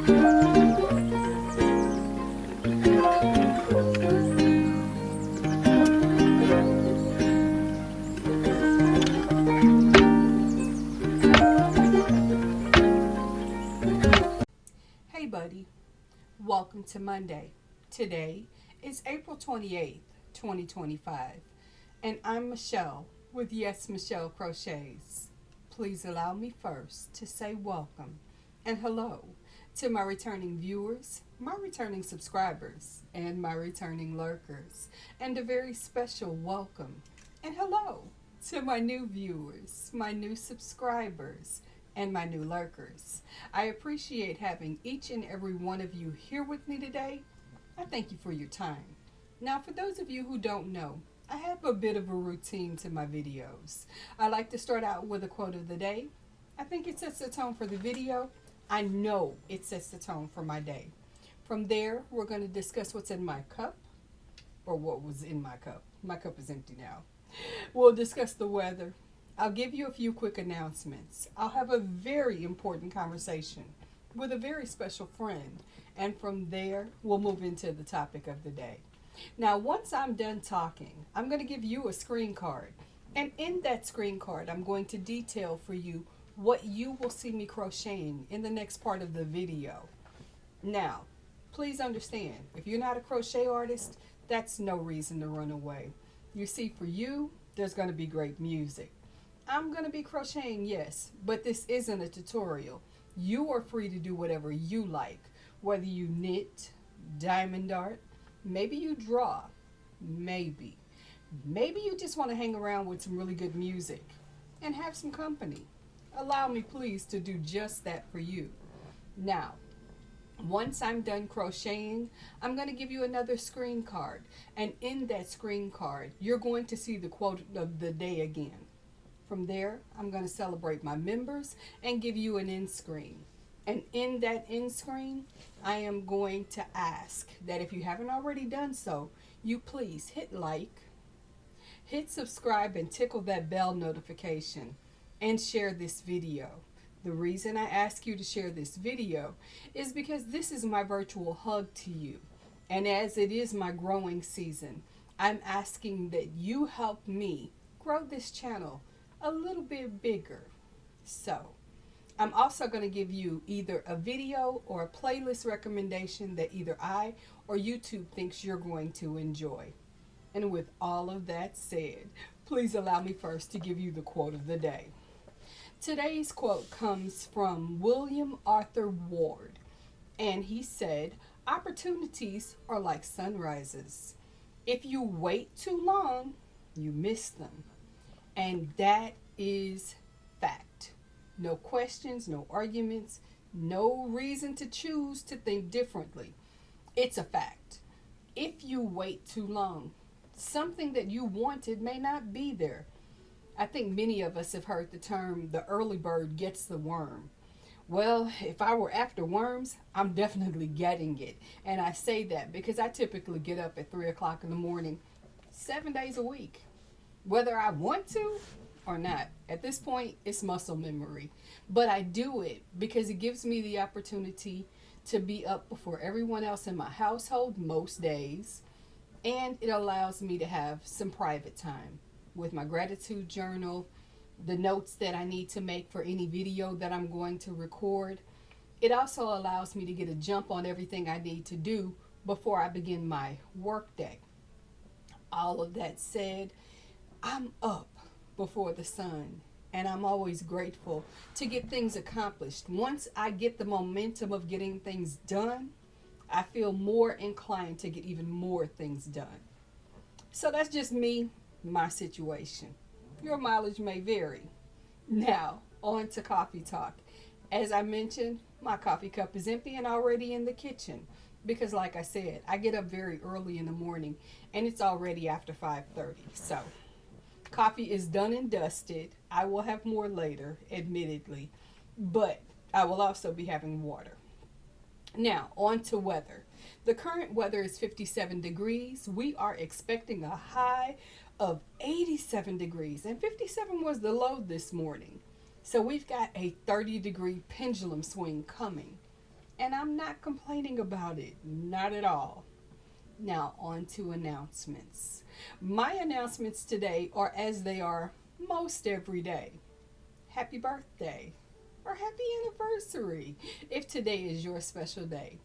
Hey buddy, welcome to Monday. Today is April 28th, 2025, and I'm Michelle with YesMichelle Crochets. Please allow me first to say welcome and hello to my returning viewers, my returning subscribers, and my returning lurkers, and a very special welcome and hello to my new viewers, my new subscribers, and my new lurkers. I appreciate having each and every one of you here with me today. I thank you for your time. Now, for those of you who don't know, I have a bit of a routine to my videos. I like to start out with a quote of the day. I think it sets the tone for the video. I know it sets the tone for my day. From there, we're going to discuss what's in my cup, or what was in my cup. My cup is empty now. We'll discuss the weather. I'll give you a few quick announcements. I'll have a very important conversation with a very special friend. And from there, we'll move into the topic of the day. Now, once I'm done talking, I'm going to give you a screen card. And in that screen card, I'm going to detail for you what you will see me crocheting in the next part of the video. Now, please understand, if you're not a crochet artist, that's no reason to run away. You see, for you, there's going to be great music. I'm going to be crocheting, yes, but this isn't a tutorial. You are free to do whatever you like, whether you knit, diamond art, maybe you draw, maybe you just want to hang around with some really good music and have some company. Allow me, please, to do just that for you. Now, once I'm done crocheting, I'm going to give you another screen card, and in that screen card, you're going to see the quote of the day again. From there, I'm going to celebrate my members and give you an end screen. And in that end screen, I am going to ask that if you haven't already done so, you please hit like, hit subscribe, and tickle that bell notification, and share this video. The reason I ask you to share this video is because this is my virtual hug to you. And as it is my growing season, I'm asking that you help me grow this channel a little bit bigger. So I'm also going to give you either a video or a playlist recommendation that either I or YouTube thinks you're going to enjoy. And with all of that said, please allow me first to give you the quote of the day. Today's quote comes from William Arthur Ward, and he said, "Opportunities are like sunrises. If you wait too long, you miss them." And that is fact. No questions, no arguments, no reason to choose to think differently. It's a fact. If you wait too long, something that you wanted may not be there. I think many of us have heard the term, the early bird gets the worm. Well, if I were after worms, I'm definitely getting it. And I say that because I typically get up at 3 o'clock in the morning, 7 days a week. Whether I want to or not, at this point, it's muscle memory. But I do it because it gives me the opportunity to be up before everyone else in my household most days. And it allows me to have some private time with my gratitude journal, the notes that I need to make for any video that I'm going to record. It also allows me to get a jump on everything I need to do before I begin my work day. All of that said, I'm up before the sun, and I'm always grateful to get things accomplished. Once I get the momentum of getting things done, I feel more inclined to get even more things done. So that's just me, my situation. Your mileage may vary. Now, on to coffee talk. As I mentioned, my coffee cup is empty and already in the kitchen because, like I said, I get up very early in the morning and it's already after 5:30. So coffee is done and dusted. I will have more later, admittedly, but I will also be having water. Now, on to weather. The current weather is 57 degrees. We are expecting a high of 87 degrees, and 57 was the low this morning. So we've got a 30-degree pendulum swing coming. And I'm not complaining about it, not at all. Now, on to announcements. My announcements today are as they are most every day. Happy birthday or happy anniversary if today is your special day.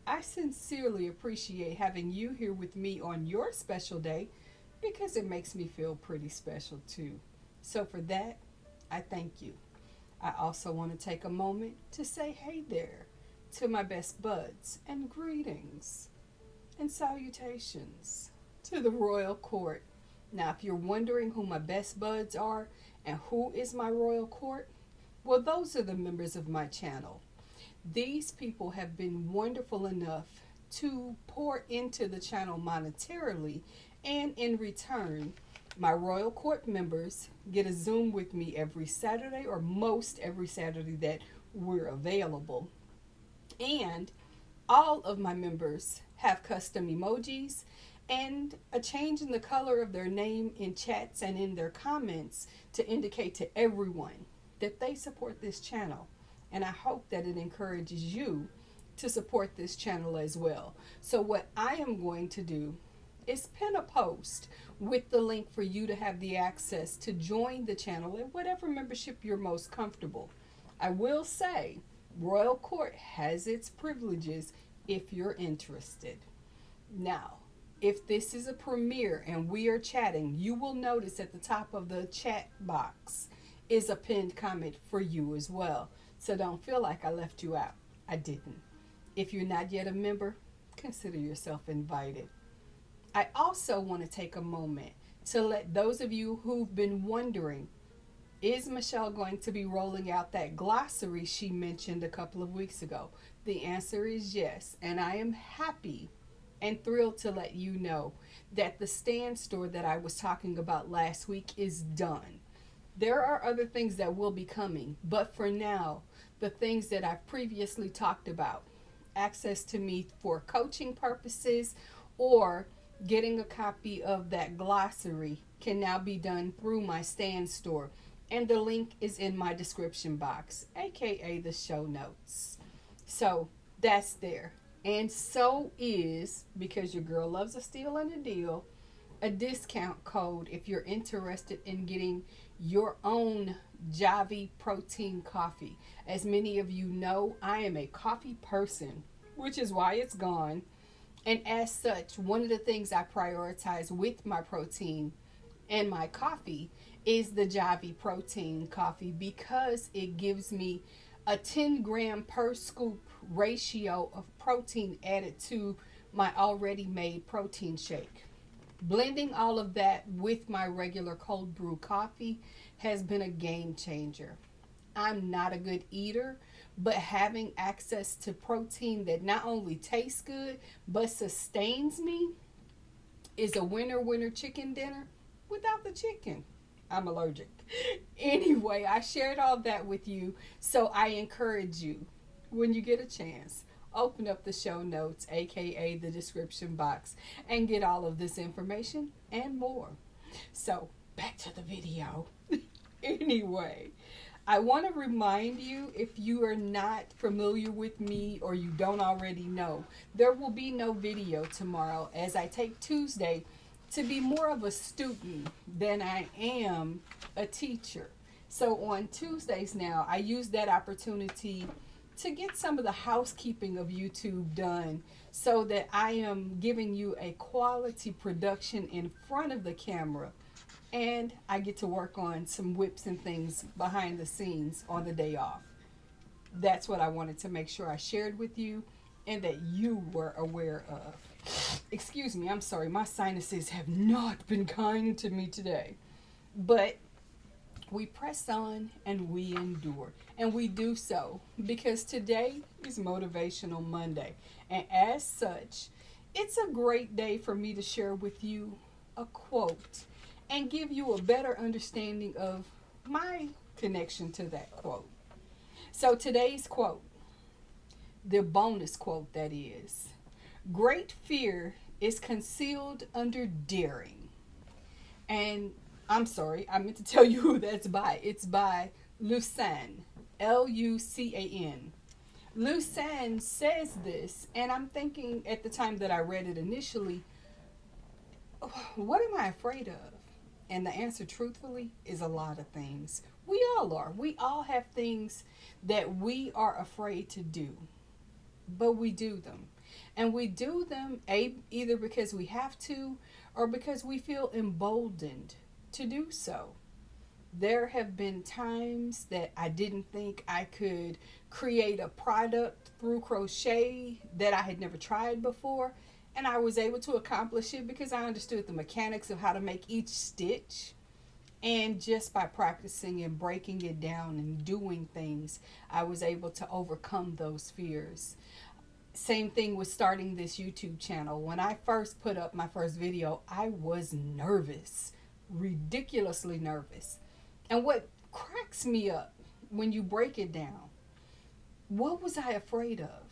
I sincerely appreciate having you here with me on your special day because it makes me feel pretty special too. So, for that, I thank you. I also want to take a moment to say hey there to my best buds and greetings and salutations to the royal court. Now, if you're wondering who my best buds are and who is my royal court, well, those are the members of my channel. These people have been wonderful enough to pour into the channel monetarily, and in return, my royal court members get a Zoom with me every Saturday, or most every Saturday that we're available. And all of my members have custom emojis and a change in the color of their name in chats and in their comments to indicate to everyone that they support this channel. And I hope that it encourages you to support this channel as well. So what I am going to do is pin a post with the link for you to have the access to join the channel at whatever membership you're most comfortable. I will say Royal Court has its privileges if you're interested. Now, if this is a premiere and we are chatting, you will notice at the top of the chat box is a pinned comment for you as well. So don't feel like I left you out. I didn't. If you're not yet a member, consider yourself invited. I also want to take a moment to let those of you who've been wondering, is Michelle going to be rolling out that glossary she mentioned a couple of weeks ago? The answer is yes, and I am happy and thrilled to let you know that the stand store that I was talking about last week is done. There are other things that will be coming, but for now, the things that I've previously talked about, access to me for coaching purposes or getting a copy of that glossary, can now be done through my stand store. And the link is in my description box, aka the show notes. So that's there. And so is, because your girl loves a steal and a deal, a discount code if you're interested in getting your own Javvy protein coffee. As many of you know, I am a coffee person, which is why it's gone. And as such, one of the things I prioritize with my protein and my coffee is the Javvy protein coffee, because it gives me a 10 gram per scoop ratio of protein added to my already made protein shake. Blending all of that with my regular cold brew coffee has been a game changer. I'm not a good eater, but having access to protein that not only tastes good but sustains me is a winner chicken dinner without the chicken. I'm allergic. Anyway, I shared all that with you, so I encourage you, when you get a chance, open up the show notes, aka the description box, and get all of this information and more. So, back to the video. Anyway, I want to remind you, if you are not familiar with me or you don't already know, there will be no video tomorrow, as I take Tuesday to be more of a student than I am a teacher. So on Tuesdays now, I use that opportunity to get some of the housekeeping of YouTube done so that I am giving you a quality production in front of the camera, and I get to work on some whips and things behind the scenes on the day off. That's what I wanted to make sure I shared with you and that you were aware of. Excuse me, I'm sorry, my sinuses have not been kind to me today. But we press on and we endure. And we do so because today is Motivational Monday. And as such, it's a great day for me to share with you a quote and give you a better understanding of my connection to that quote. So today's quote, the bonus quote that is, great fear is concealed under daring. And I'm sorry, I meant to tell you who that's by. It's by Lucan, Lucan. Lucien says this, and I'm thinking at the time that I read it initially, what am I afraid of? And the answer, truthfully, is a lot of things. We all are. We all have things that we are afraid to do, but we do them. And we do them either because we have to or because we feel emboldened to do so. There have been times that I didn't think I could create a product through crochet that I had never tried before, and I was able to accomplish it because I understood the mechanics of how to make each stitch. And just by practicing and breaking it down and doing things, I was able to overcome those fears. Same thing with starting this YouTube channel. When I first put up my first video, I was nervous, ridiculously nervous. And what cracks me up when you break it down, what was I afraid of?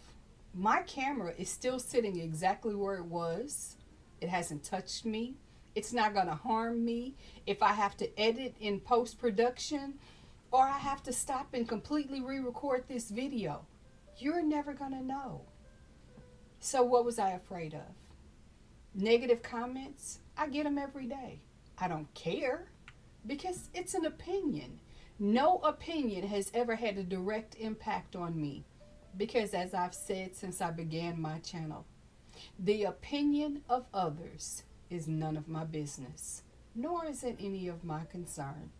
My camera is still sitting exactly where it was. It hasn't touched me. It's not going to harm me. If I have to edit in post-production or I have to stop and completely re-record this video, you're never going to know. So what was I afraid of? Negative comments? I get them every day. I don't care because it's an opinion. No opinion has ever had a direct impact on me because, as I've said since I began my channel, the opinion of others is none of my business, nor is it any of my concern.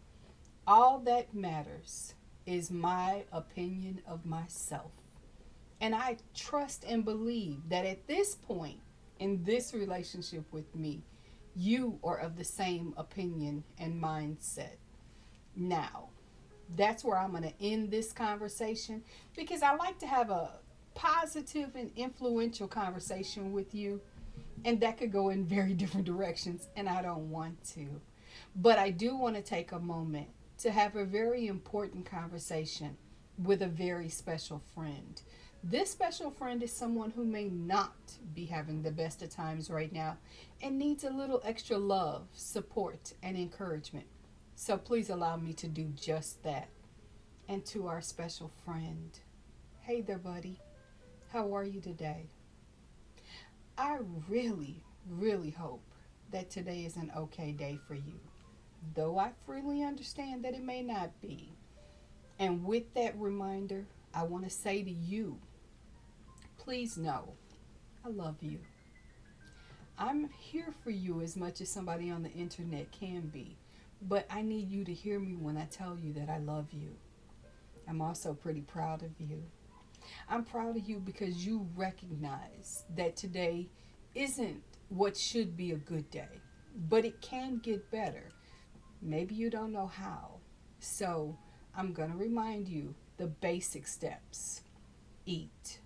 All that matters is my opinion of myself. And I trust and believe that at this point in this relationship with me, you are of the same opinion and mindset. Now, that's where I'm going to end this conversation because I like to have a positive and influential conversation with you. And that could go in very different directions, and I don't want to. But I do want to take a moment to have a very important conversation with a very special friend. This special friend is someone who may not be having the best of times right now and needs a little extra love, support, and encouragement. So please allow me to do just that. And to our special friend, hey there, buddy. How are you today? I really, really hope that today is an okay day for you, though I freely understand that it may not be. And with that reminder, I want to say to you, please know I love you. I'm here for you as much as somebody on the internet can be, but I need you to hear me when I tell you that I love you. I'm also pretty proud of you. I'm proud of you because you recognize that today isn't what should be a good day, but it can get better. Maybe you don't know how. So I'm going to remind you the basic steps. Eat.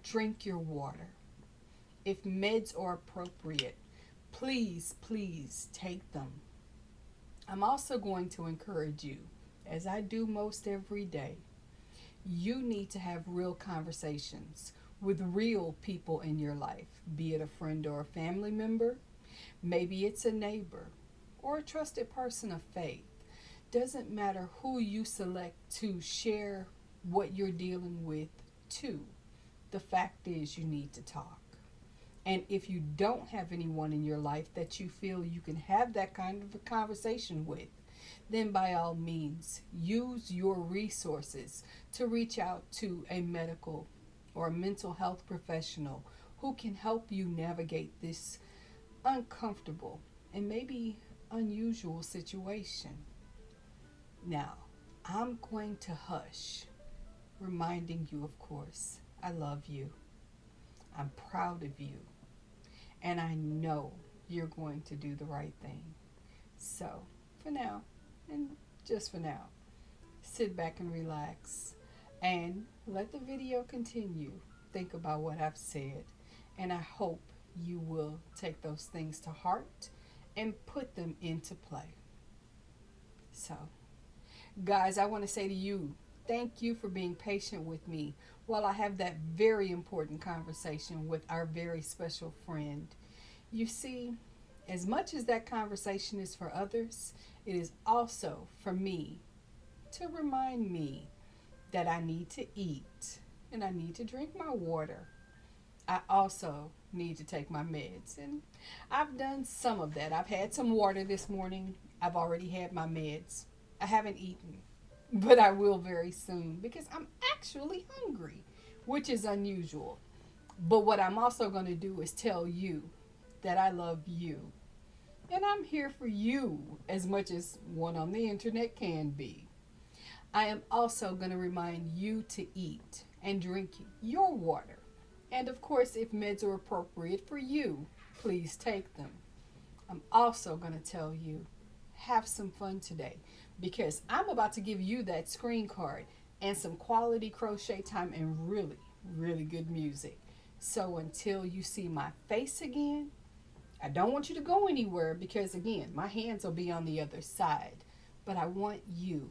Drink your water. If meds are appropriate, please, please take them. I'm also going to encourage you, as I do most every day, you need to have real conversations with real people in your life, be it a friend or a family member, maybe it's a neighbor or a trusted person of faith. Doesn't matter who you select to share what you're dealing with to. The fact is you need to talk. And if you don't have anyone in your life that you feel you can have that kind of a conversation with, then by all means, use your resources to reach out to a medical or a mental health professional who can help you navigate this uncomfortable and maybe unusual situation. Now, I'm going to hush, reminding you, of course, I love you. I'm proud of you. And I know you're going to do the right thing. So, for now, and just for now, sit back and relax and let the video continue. Think about what I've said, and I hope you will take those things to heart and put them into play. So, guys, I want to say to you, thank you for being patient with me while I have that very important conversation with our very special friend. You see, as much as that conversation is for others, it is also for me to remind me that I need to eat, and I need to drink my water. I also need to take my meds, and I've done some of that. I've had some water this morning. I've already had my meds. I haven't eaten, but I will very soon because I'm actually hungry, which is unusual. But what I'm also going to do is tell you that I love you, and I'm here for you as much as one on the internet can be. I am also going to remind you to eat and drink your water. And of course, if meds are appropriate for you, please take them. I'm also going to tell you, have some fun today because I'm about to give you that screen card and some quality crochet time and really, really good music. So until you see my face again, I don't want you to go anywhere because, again, my hands will be on the other side. But I want you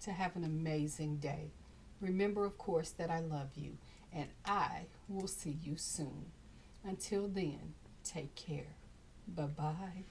to have an amazing day. Remember, of course, that I love you, and I will see you soon. Until then, take care. Bye-bye.